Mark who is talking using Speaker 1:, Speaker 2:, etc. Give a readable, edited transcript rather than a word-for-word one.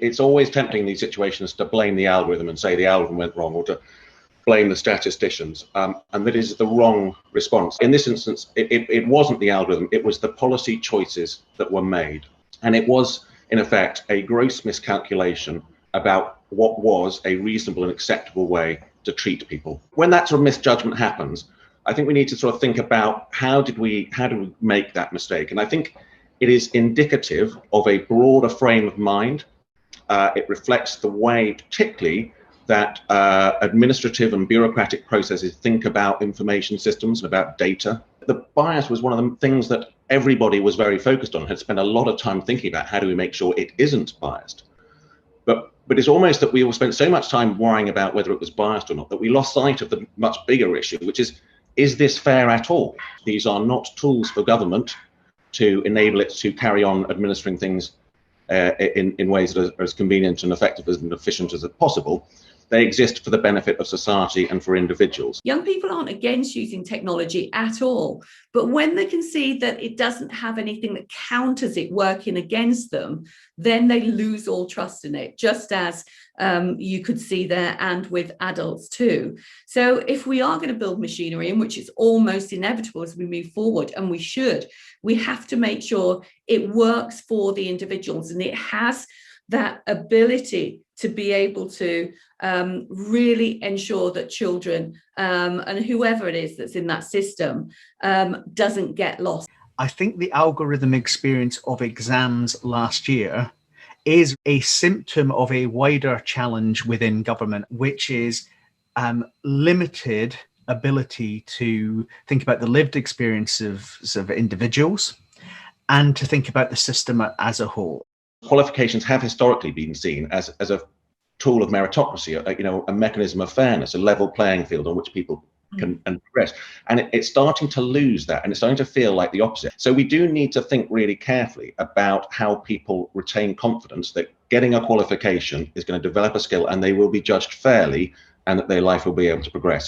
Speaker 1: It's always tempting in these situations to blame the algorithm and say the algorithm went wrong, or to blame the statisticians, and that is the wrong response. In this instance, it wasn't the algorithm, it was the policy choices that were made. And it was, in effect, a gross miscalculation about what was a reasonable and acceptable way to treat people. When that sort of misjudgment happens, I think we need to sort of think about how do we make that mistake? And I think it is indicative of a broader frame of mind. It reflects the way, particularly, that administrative and bureaucratic processes think about information systems and about data. The bias was one of the things that everybody was very focused on, had spent a lot of time thinking about how do we make sure it isn't biased. But it's almost that we all spent so much time worrying about whether it was biased or not that we lost sight of the much bigger issue, which is this fair at all? These are not tools for government to enable it to carry on administering things in ways that are as convenient and effective and efficient as possible. They exist for the benefit of society and for individuals.
Speaker 2: Young people aren't against using technology at all, but when they can see that it doesn't have anything that counters it working against them, then they lose all trust in it, just as you could see there and with adults too. So if we are going to build machinery, in which it's almost inevitable as we move forward, and we have to make sure it works for the individuals and it has that ability to be able to really ensure that children and whoever it is that's in that system doesn't get lost.
Speaker 3: I think the algorithm experience of exams last year is a symptom of a wider challenge within government, which is limited ability to think about the lived experiences of individuals and to think about the system as a whole.
Speaker 1: Qualifications have historically been seen as a tool of meritocracy, a mechanism of fairness, a level playing field on which people can progress. And it's starting to lose that, and it's starting to feel like the opposite. So we do need to think really carefully about how people retain confidence that getting a qualification is going to develop a skill and they will be judged fairly and that their life will be able to progress.